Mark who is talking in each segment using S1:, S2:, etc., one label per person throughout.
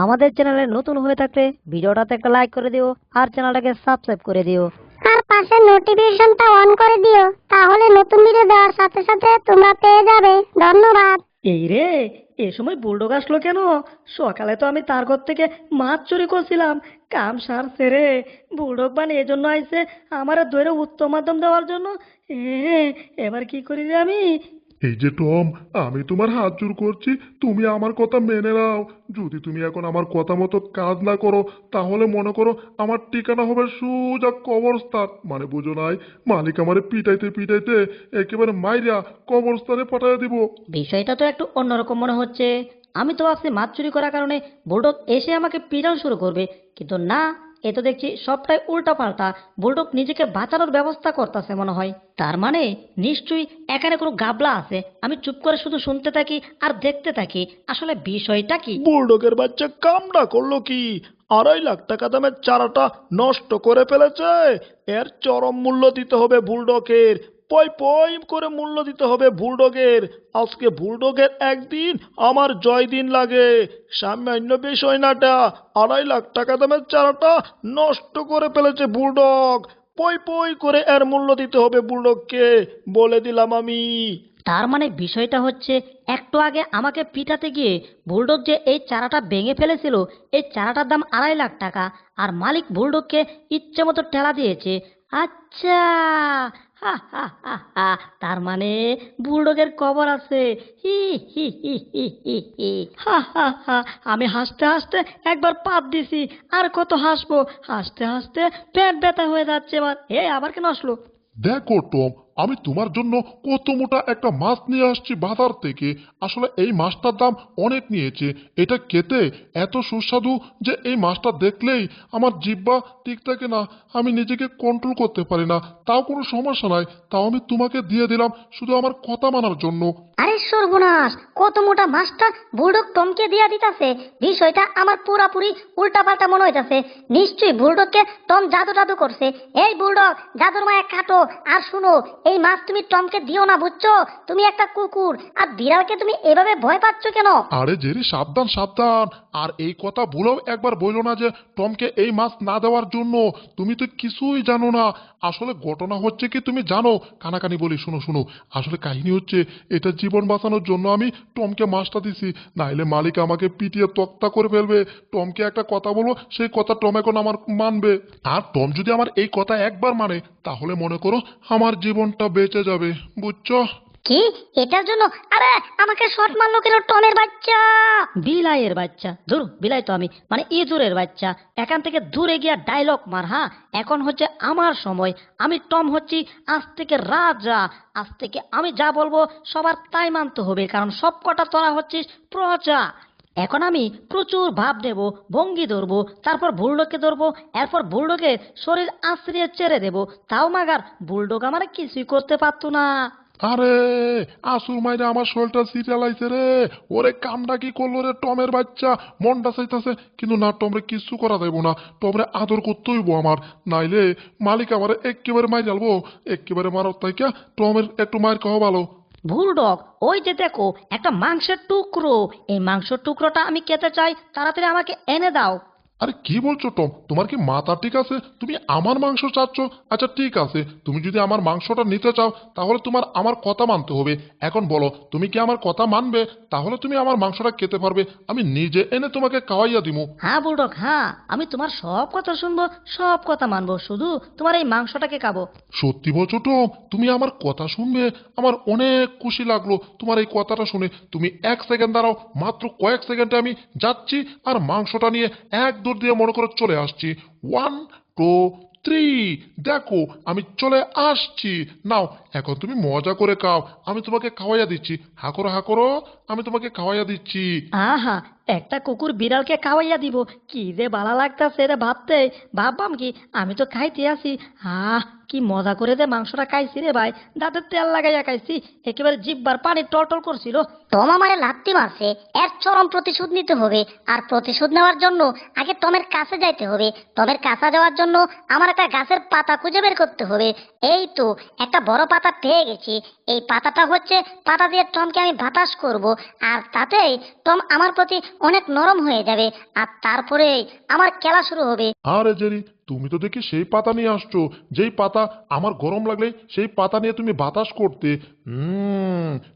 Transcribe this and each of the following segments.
S1: আমাদের চ্যানেলে নতুন হয়ে থাকলে ভিডিওটাতে একটা লাইক করে দিও আর চ্যানেলটাকে সাবস্ক্রাইব করে দিও।
S2: আর পাশে নোটিফিকেশনটা অন করে দিও, তাহলে নতুন ভিডিও দেওয়ার সাথে সাথে তোমরা পেয়ে যাবে। ধন্যবাদ।
S1: এই রে, এ সময় বুলডগ আসলো কেন? সকালে তো আমি তার ঘর থেকে মাছ চুরি করছিলাম। কাম সারছে রে। বুলডগ বানিয়ে এজন্য আইছে আমার ধরে উত্তম মাধ্যম দেওয়ার জন্য। এ, এবার কি করি রে আমি?
S3: এই যে টম, আমি তোমার হাত জোর করছি, তুমি আমার কথা মেনে নাও। যদি তুমি এখন আমার কথা মতো কাজ না করো, তাহলে মনে করো আমার ঠিকানা হবে সোজা কবরস্থান। মানে বুঝো নাই, মালিক আমারে পিটাইতে পিটাইতে একেবারে মাইরা কবরস্থানে পাঠাইয়া দিব।
S1: বিষয়টা তো একটু অন্যরকম মনে হচ্ছে। আমি তো ভাবছি মাছ চুরি করার কারণে বুলডগ এসে আমাকে পিটানো শুরু করবে, কিন্তু না, এ তো দেখছি সবটাই উল্টা পাল্টা। বুলডগ নিজেকে বাঁচানোর ব্যবস্থা করতেছে মনে হয়। তার মানে নিশ্চয়ই এখানে কোনো গাবলা আছে। আমি চুপ করে শুধু শুনতে থাকি আর দেখতে থাকি, আসলে বিষয়টা কি।
S4: বুলডগের বাচ্চা কামড়া করলো কি? 2.5 লাখ দামের চারাটা নষ্ট করে ফেলেছে। এর চরম মূল্য দিতে হবে বুলডগের। পই পই করে মূল্য দিতে হবে বুলডগের। আজকে বুলডগের একদিন, আমার জয় দিন লাগে। সামান্য বিষয় নাটা, 2.5 লাখ দামের চারাটা নষ্ট করে ফেলেছে বুলডগ। পই পই করে এর মূল্য দিতে হবে বুলডগকে, বলে দিলাম আমি।
S1: তার মানে বিষয়টা হচ্ছে, একটু আগে আমাকে পিটাতে গিয়ে বুলডগ যে এই চারাটা ভেঙে ফেলেছিল, এই চারাটার দাম 2.5 লাখ টাকা। আর মালিক বুলডগকে ইচ্ছে মতো ঠেলা দিয়েছে। আচ্ছা, হা হা হা হা, তার মানে বুলডগের কবর আছে। হি হি হি হি হি হি, হা হা হা। আমি হাসতে হাসতে একবার পাত দিছি, আর কত হাসবো। হাসতে হাসতে পেট ব্যথা হয়ে যাচ্ছে আমার। আবার কেন আসলো?
S3: দেখো টম, আমি তোমার জন্য কত মোটা একটা মাছ নিয়ে আসছি বাজার থেকে। আসলে এই মাছটার দাম অনেক নিয়েছে। এটা খেতে এত সুস্বাদু যে এই মাছটা দেখলেই আমার জিহ্বা ঠিক থাকে না, আমি নিজেকে কন্ট্রোল করতে পারি না। তাও কোনো সমস্যা নাই, তাও আমি তোমাকে দিয়ে দিলাম শুধু আমার কথা মানার জন্য।
S2: আরে সর্বনাশ, কত মোটা মাছটা বুলডগ টমকে দিয়া দিতাছে। বিষয়টা আমার পুরাপুরি উল্টা পাল্টা মনে হইতাছে। নিশ্চয়ই বুলডগকে টম জাদু টাদু করছে। এই বুলডগ, জাদুর মায়া কাটো। আর শুনো, এই মাছ তুমি টমকে দিও না, বুঝছো? তুমি একটা কুকুর, আর বিড়ালকে তুমি এভাবে ভয় পাচ্ছ কেন?
S3: আরে জেরি, সাবধান সাবধান। আর এই কথা ভুলেও একবার বইলো না যে টমকে এই মাছ না দেওয়ার জন্য। তুমি তো কিছুই জানো না। আসলে ঘটনা হচ্ছে কি তুমি জানো? কানাকানি বলি, শুনো শুনো। আসলে কাহিনী হচ্ছে, এটা জীবন বাঁচানোর জন্য আমি টমকে মাছটা দিছি। নাইলে মালিক আমাকে পিটিয়ে তক্তা করে ফেলবে। টমকে একটা কথা বলবো, সেই কথা টম এখন আমার মানবে। আর টম যদি আমার এই কথা একবার মানে, তাহলে মনে করো আমার জীবনটা বেঁচে যাবে, বুঝছো?
S2: কি? এটার জন্য? আরে, আমাকে শট মারলো কেন টমের বাচ্চা?
S1: বিলাইয়ের বাচ্চা, ধুর, বিলাই তো আমি, মানে ইঁদুরের বাচ্চা। এখান থেকে দূরে গিয়া ডায়লগ মার। হ্যাঁ, এখন হচ্ছে আমার সময়। আমি টম হচ্ছি আজ থেকে রাজা। আজ থেকে আমি যা বলবো সবার তাই মানতে হবে, কারণ সব কটা তোরা হচ্ছিস প্রজা। এখন আমি প্রচুর ভাব নেব, ভঙ্গি ধরবো, তারপর বুলডগকে ধরবো, এরপর বুলডগের শরীর আশ্রিয়ে ছেড়ে দেবো। তাও মাগার বুলডগ আমার কিছুই করতে পারতো না।
S3: আরে, আসুর মাইরে আমার শরীরটা সিরিয়ালাইছে রে। ওরে কামটা কি করলো রে টমের বাচ্চা? মনটা চাইতাছে, কিন্তু না, টমরে কিচ্ছু করা যাইব না। টমরে আদর করতে হইব আমার, নাইলে মালিক আমারে একেবারে মাই জ্বালবো। একেবারে মারত তাইকা টমের একটু মায়ের খাওয়া ভালো।
S1: বুলডগ, ওই যে দেখো একটা মাংসের টুকরো। এই মাংসের টুকরোটা আমি খেতে চাই, তাড়াতাড়ি আমাকে এনে দাও।
S3: আরে কি বলছো টম? তোমার কি মাথা ঠিক আছে? তুমি আমার মাংস চাচ্ছ? আচ্ছা ঠিক আছে, তুমি যদি আমার মাংসটা নিতে চাও, তাহলে তোমার আমার কথা মানতে হবে। এখন বলো, তুমি কি আমার কথা মানবে? তাহলে তুমি আমার মাংসটা খেতে পারবে। আমি নিজে এনে তোমাকে খাওয়াইয়া দিমু।
S1: হ্যাঁ বুলডগ, হ্যাঁ, আমি তোমার সব কথা শুনবো, সব কথা মানবো, শুধু তোমার এই মাংসটাকে খাবো।
S3: সত্যি বলছো টম? তুমি আমার কথা শুনবে? আমার অনেক খুশি লাগলো তোমার এই কথাটা শুনে। তুমি 1 সেকেন্ড দাঁড়াও, মাত্র কয়েক সেকেন্ডে আমি যাচ্ছি আর মাংসটা নিয়ে এক দৌড় দিয়ে মনে করে চলে আসছি। 1 2 3, দেখো আমি চলে আসছি। নাও, এখন তুমি মজা করে খাও। আমি তোমাকে খাওয়াইয়া দিচ্ছি। হা করো হা করো, আমি তোমাকে খাওয়াইয়া দিচ্ছি।
S1: আহা, একটা কুকুর বিড়ালকে খাওয়াইয়া দিব, কি যে ভালো লাগতাছে রে ভাবতে। ভাববাম কি, আমি তো খাইতে আছি। আহ, কি মজা করে দে মাংসটা খাইছি রে ভাই। দাঁতের তেল লাগাইয়া খাইছি, একেবারে জিব্বার পানি টলটল করছিল।
S2: টম আমারে লাত্তি মারছে, এর চরম প্রতিশোধ নিতে হবে। আর প্রতিশোধ নেওয়ার জন্য আগে টমের কাছে যাইতে হবে। টমের কাছে যাওয়ার জন্য আমার একটা গাছের পাতা খুঁজে বের করতে হবে। এই তো একটা বড় পাতা পেয়ে গেছি। এই পাতাটা হচ্ছে পাতা দিয়ে টমকে আমি বাতাস করব, আর তাতেই টম আমার প্রতি অনেক নরম হয়ে যাবে, আর তারপরেই আমার খেলা শুরু হবে।
S3: আরে জেরি, তুমি তো দেখি সেই পাতা নিয়ে আসছো, যেই পাতা আমার গরম লাগলে সেই পাতা নিয়ে তুমি বাতাস করতে।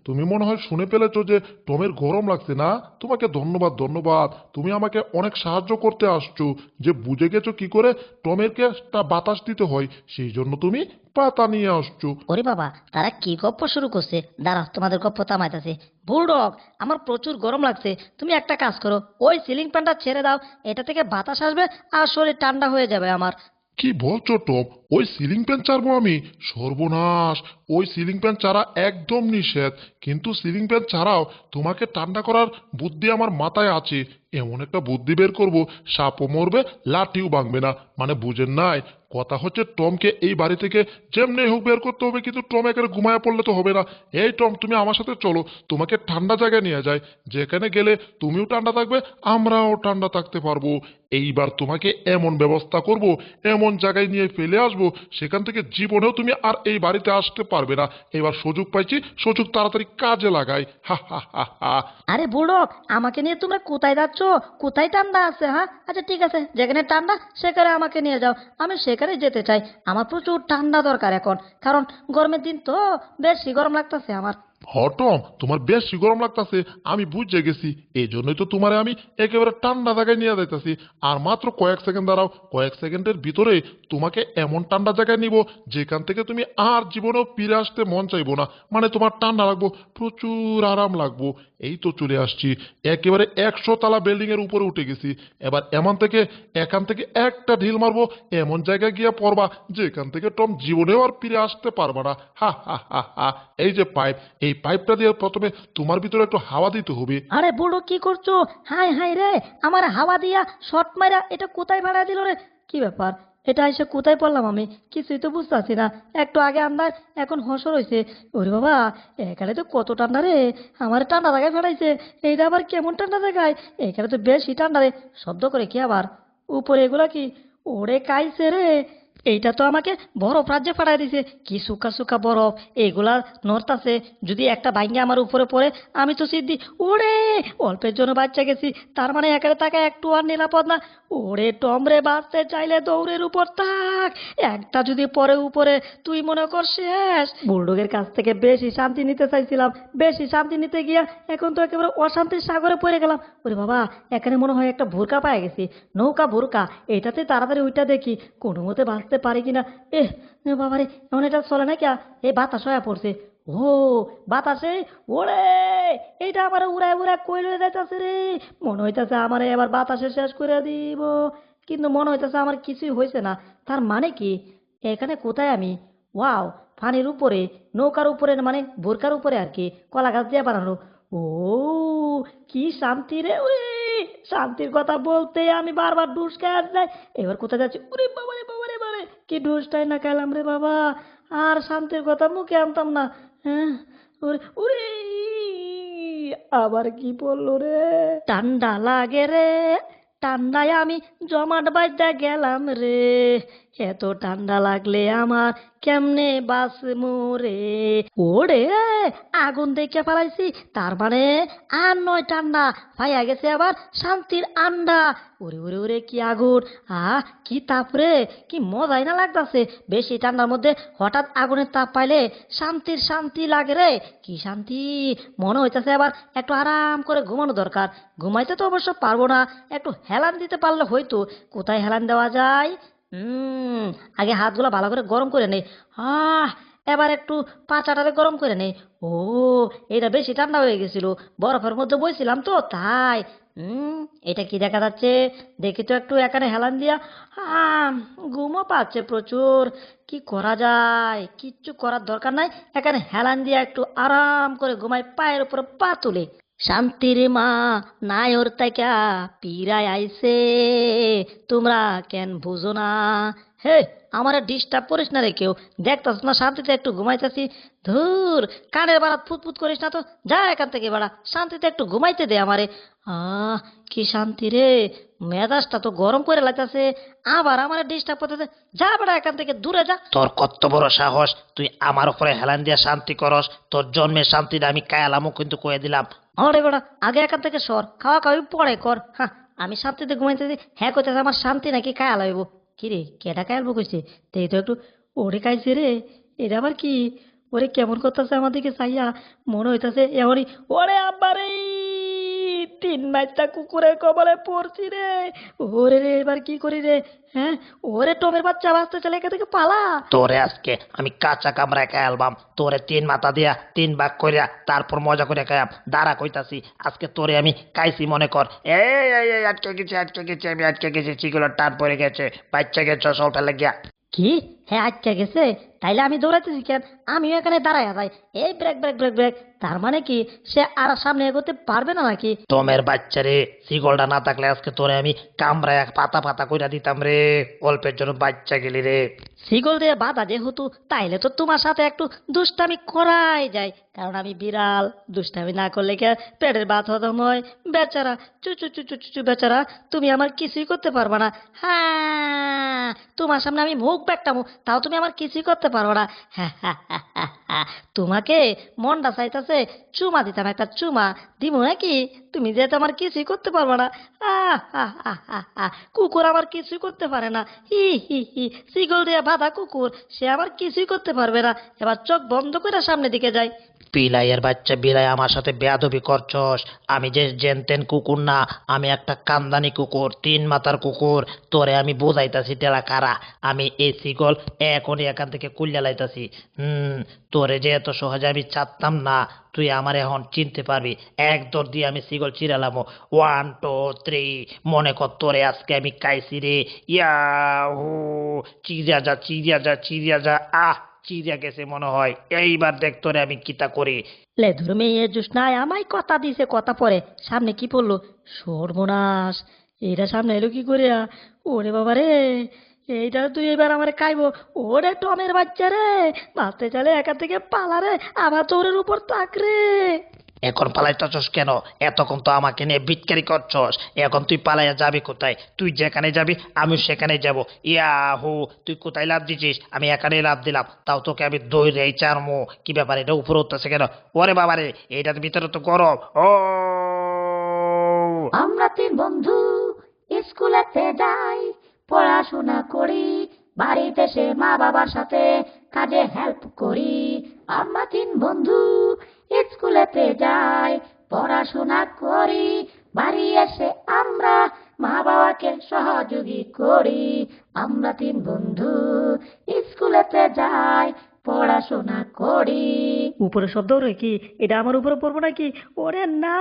S3: তুমি মনে হয় শুনে ফেলেছো যে টমের গরম লাগছে না? তোমাকে ধন্যবাদ ধন্যবাদ, তুমি আমাকে অনেক সাহায্য করতে আসছো, যে বুঝে গেছো কি করে টমেরকে তা বাতাস দিতে হয়, সেই জন্য তুমি পাতা নিয়ে আসছো।
S1: ওরে বাবা, তারা কি গপ্প শুরু করছে, দাঁড়া তোমাদের গপ্প থামাইতেছে। বুলডগ, আমার প্রচুর গরম লাগছে, তুমি একটা কাজ করো, ওই সিলিং ফ্যানটা ছেড়ে দাও, এটা থেকে বাতাস আসবে আর শরীর ঠান্ডা হয়ে যাবে আমার।
S3: কি বলছো টম? ওই সিলিং ফ্যান ছাড়বো আমি? সর্বনাশ! ওই সিলিং ফ্যান ছাড়া একদম নিষেধ। কিন্তু সিলিং ফ্যান ছাড়াও তোমাকে ঠান্ডা করার বুদ্ধি আমার মাথায় আছে। এমন একটা বুদ্ধি বের করব, সাপও মরবে, লাঠিও ভাঙবে না। মানে বুঝেন নাই? কথা হচ্ছে টমকে এই বাড়ি থেকে যেমনি হোক বের করতে হবে, কিন্তু টম একেবারে ঘুমায় পড়লে তো হবে না। এই টম, তুমি আমার সাথে চলো, তোমাকে ঠান্ডা জায়গায় নিয়ে যায়, যেখানে গেলে তুমিও ঠান্ডা থাকবে, আমরাও ঠান্ডা থাকতে পারবো। এইবার তোমাকে এমন ব্যবস্থা করব, এমন জায়গায় নিয়ে ফেলে আসবো, সেখান থেকে জীবনেও তুমি আর এই বাড়িতে আসতে পারবে না। এবার সুযোগ পাইছি, সুযোগ তাড়াতাড়ি কাজে লাগাই। হা হা হা হা।
S1: আরে বুলডগ, আমাকে নিয়ে তোমরা কোথায় যাচ্ছ? কোথায় ঠান্ডা আছে? হ্যাঁ, আচ্ছা ঠিক আছে, যেখানে ঠান্ডা সেখানে আমাকে নিয়ে যাও, আমি সেখানে যেতে চাই। আমার প্রচুর ঠান্ডা দরকার এখন, কারণ গরমের দিন তো বেশি গরম লাগতেছে আমার।
S3: টম, তোমার বেশি গরম লাগতাছে, আমি বুঝে গেছি। এই জন্যই তো তোমারে আমি একেবারে ঠান্ডা জায়গায় নিয়ে যাইতাছি। আর মাত্র কয়েক সেকেন্ড দাঁড়াও, কয়েক সেকেন্ডের ভিতরে তোমাকে এমন ঠান্ডা জায়গায় নিব, যেখান থেকে তুমি আর জীবনেও ফিরে আসতে মন চাইবো না। মানে তোমার ঠান্ডা লাগবো, প্রচুর আরাম লাগবো। এই তো চলে আসছি, একেবারে 100 তলা বিল্ডিং এর উপরে উঠে গেছি। এবার এখান থেকে একটা ঢিল মারবো, এমন জায়গায় গিয়ে পড়বা যেখান থেকে টম জীবনেও আর ফিরে আসতে পারবা না। হা হা হা হা। এই যে পাইপ, এই পাইপটা দিয়ে প্রথমে তোমার ভিতরে একটু হাওয়া দিতে হবে।
S1: আরে বুড়ো, কি করছো? হাই হাই রে, আমার হাওয়া দিয়া শর্ট মাইরা এটা কোথায় ভাড়া দিল রে? কি ব্যাপার, এটা এসে কোথায় পড়লাম আমি? কিছুই তো বুঝতেছি না। একটু আগে আন্দাজ, এখন হসর হয়েছে। ওরে বাবা, এখানে তো কত ঠান্ডা রে! আমার ঠান্ডা জায়গায় ফেলাইছে। এইটা আবার কেমন ঠান্ডা জায়গায়? এখানে তো বেশি ঠান্ডা রে। শব্দ করে কি আবার? উপরে এগুলা কি? ওরে কাইছে রে! এইটা তো আমাকে বরফ রাজ্যে পাঠাই দিছে। কি সুকা সুকা বরফ! এগুলা নড়তাছে, যদি একটা ভাঙ্গে আমার উপরে পড়ে আমি তো সিদ্ধি। ওরে, অল্পের জন্য বাচ্চা গেছি, তার মানে একারে তাকে একটু আর নিরাপদ না। ওরে টমরে, বাঁচতে চাইলে দৌড়ের উপর থাক, একটা যদি পরে উপরে, তুই মনে কর শেষ। বুলডগের কাছ থেকে বেশি শান্তি নিতে চাইছিলাম, বেশি শান্তি নিতে গিয়া এখন তো একেবারে অশান্তির সাগরে পড়ে গেলাম। ওরে বাবা, এখানে মনে হয় একটা ভুরকা পায়ে গেছি, নৌকা ভুরকা। এটাতে তাড়াতাড়ি ওইটা দেখি কোনো মতে বাঁচতে পারি কিনা। এহ বাবারে, এমন এটা চলে না কিয়া? এই বাতাস হয়ে পড়ছে। ও বাতাসে! ওরে, এইটা আমার উড়ায় উড়ায় কই লয়ে যাইতাছে রে! মনে হইতাছে আমার এবার বাতাসে শেষ করে দিব, কিন্তু মনে হইতাছে আমার কিছুই হয়েছে না। তার মানে কি, এখানে কোথায় আমি? ওয়াও, পানির উপরে, নৌকার উপরে, মানে বোরকার উপরে আর কি, কলা গাছ দিয়ে বানানো। ও, কি শান্তি রে! উরে, শান্তির কথা বলতে আমি বারবার ডুস খেয়ে যাই। এবার কোথায় যাচ্ছি? উরে বাবারে বাবারে বাবারে, কি ডুসটাই না খেলাম রে বাবা! আর শান্তির কথা মুখে আনতাম না। হ্যাঁ, ওরে ওরে, আবার কি বললো রে? ঠান্ডা লাগে রে, ঠান্ডায় আমি জমাট বাঁধা গেলাম রে, এত ঠান্ডা লাগলে আমার কেমনে বাঁচমু রে? ওরে, আগুন দেখে ফেলাইছি, তার মানে আর নয় ঠান্ডা, পাইয়া গেছে আবার শান্তির আন্ডা। ওরে ওরে ওরে, কি আগুন! কি তাপ রে! কি মজাই না লাগতাছে! বেশি ঠান্ডার মধ্যে হঠাৎ আগুনের তাপ পাইলে শান্তির শান্তি লাগে রে! কি শান্তি! মনে হইতাছে আবার একটু আরাম করে ঘুমানো দরকার। ঘুমাইতে তো অবশ্য পারবো না, একটু হেলান দিতে পারলে হয়তো। কোথায় হেলান দেওয়া যায়? আগে হাতগুলো ভালো করে গরম করে নেই। আহ এবার একটু পাচাটারে গরম করে নেই। ও, এটা বেশি ঠান্ডা হয়ে গেছিল, বরফের মধ্যে বইছিলাম তো তাই। এটা কি দেখা যাচ্ছে? দেখি তো একটু এখানে হেলান দিয়া। আহ ঘুমও পাচ্ছে প্রচুর। কি করা যায়? কিচ্ছু করার দরকার নাই, এখানে হেলান দিয়া একটু আরাম করে ঘুমাই, পায়ের উপর পা তুলে। শান্তির মা নায়র তাইকা পীড়ায় আইছে, তোমরা কেন বুঝো না? হে আমারে ডিস্টার্ব করিস না রে কেউ, দেখতাস না শান্তিতে একটু ঘুমাইতেছি। ধুর, কানের বাড়া ফুটফুট করিস না তো, যা এখান থেকে বাড়া, শান্তিতে একটু ঘুমাইতে দে আমারে। কি শান্তি রে, মেজাজটা তো গরম করে লাগতেছে, আবার আমারে ডিস্টার্ব করতেছে। যা বাড়া এখান থেকে দূরে যা।
S5: তোর কত বড় সাহস, তুই আমার উপরে হেলান দিয়া শান্তি করস? তোর জন্মের শান্তিটা আমি কায়ালামও কিন্তু কয়ে দিলাম।
S1: আরে বাড়া, আগে এখান থেকে সর, খাওয়া খাওয়াই পরে কর। হ্যাঁ, আমি শান্তিতে ঘুমাইতেছি, হ্যাঁ কইতেছে আমার শান্তি নাকি কায়া লাগবো। কি রে, কেটা কায়ালবো কইছে? তেই তো একটু ওরে খাইছে রে, এটা আবার কি? ওরে কেমন করতেছে আমার দিকে চাইয়া, মনে হইতাছে এমনই। ওরে আব্বারে, তিন মাইটা কুকুরের কবলে পড়ছি রে। ওরে রে, এবার কি করি রে? হ্যাঁ, ওরে টমের বাচ্চা, বাঁচতে চলে এখান থেকে পালা।
S5: তোরে আজকে আমি কাঁচা কামড়ায় খায়ালবাম, তোরে 3 মাথা দিয়া 3 ভাগ করিয়া তারপর মজা করে খায়াম। দাঁড়া কইতাছি, আজকে তোরে আমি কাইছি মনে কর। এই এই এই, আটকে গেছে আমি আটকে গেছি, চিগুলোর টান পড়ে গেছে, বাচ্চা গেছে সলটা লাগিয়া।
S1: কি? হ্যাঁ আচ্ছা গেছে, তাইলে আমি দৌড়াইতেছি কেন? আমিও এখানে দাঁড়াইয়া যাই। এই ব্রেক ব্রেক ব্রেক ব্রেক, তার মানে কি সে আর সামনে এগোতে পারবে না নাকি?
S5: তোমের বাচ্চারে, শিকলটা না থাকলে আজকে তোরে আমি কামড়ায় পাতা পাতা কইরা দিতাম রে। অল্পের জন্য বাচ্চা গেলি রে।
S1: শিকল দিয়ে বাধা যেহেতু, তাইলে তো তোমার সাথে একটু দুষ্টামি করাই যায়, কারণ আমি বিড়াল। দুষ্টামি না করলে কে পেটের বাত হজম হয়? বেচারা, চু চু চু চু চু চু, বেচারা, তুমি আমার কিছুই করতে পারবা না। হ্যাঁ, তোমার সামনে আমি মুখ বেকটামু, তাও তুমি আমার কিছুই করতে পারবো না। হ্যাঁ হ্যাঁ হ্যাঁ হ্যাঁ হ্যাঁ, তোমাকে মনটা চাইতেছে চুমা দিতাম, একটা চুমা দিব নাকি? তুমি যেহেতু আমার কিছুই করতে পারবো না। আহ আহ আহ আহ আহ, কুকুর আমার কিছুই করতে পারে না। হি হি হি, শিকল দিয়ে বাঁধা কুকুর, সে আমার কিছুই করতে পারবে না। এবার চোখ বন্ধ করে সামনের দিকে যাই।
S5: বিলাইয়ের বাচ্চা, বিলাই আমার সাথে বেয়াদবি করছস। আমি যে জেনতেন কুকুর না, আমি একটা কান্দানি কুকুর, 3 মাথার কুকুর। তোরে আমি বুঝাইতাছি টেলা কারা। আমি এই শিকল এখনই এখান থেকে কুল্লা লাইতাছি। তোরে যে এত সহজে আমি চাপতাম না, তুই আমার এখন চিনতে পারবি। এক দর দিয়ে আমি শিকল চিরালাম। 1 2 3, মনে কর তোরে আজকে আমি কাইছি রে। ইয়াহু, চিড়িয়া যা চিড়িয়া যা চিড়িয়া যা। চিড়িয়া গেছে মনে হয়। এইবার দেখ তোরে আমি কিতা করি।
S1: লে ধর্মে এ জুসনায় আমায় কথা দিছে, কথা পরে সামনে কি পড়লো? সর্বনাশ, এইটা সামনে এলো কি করে? ওরে বাবা রে, এইটা তুই এবার আমার খাইবো। ওরে টমের বাচ্চা রে, বাঁচতে চালে একা থেকে পালা রে, আবার তোরের উপর তাক রে।
S5: এখন পালাইতেছস কেন? এতক্ষণ তো আমাকে নিয়ে বিটকারি করছস। এখন তুই পালাইয়া যাবি কোথায়? তুই যেখানে যাবি আমি সেখানে যাব। ইয়াহু, তুই কোথায় লাভ দিছিস? আমি এখানেই লাভ দিলাম, তাও তোকে আমি দৌড়েই চারমো। কি ব্যাপার, এটা উপরে উঠতেছে কেন? ওরে বাবারে, এটার ভিতরে তো গরম। ও,
S2: আমরা 3 বন্ধু স্কুলেতে যাই, পড়াশোনা করি, বাড়িতে এসে মা বাবার সাথে কাজে হেল্প করি। আমরা 3 বন্ধু স্কুলেতে যাই, পড়াশোনা করি, বাড়ি এসে আমরা মা বাবাকে সহযোগী করি। আমরা 3 বন্ধু স্কুলেতে যাই, পড়াশোনা করি।
S1: উপরে শব্দ রে কি? এটা আমার উপরে পড়বো নাকি? ওরে না।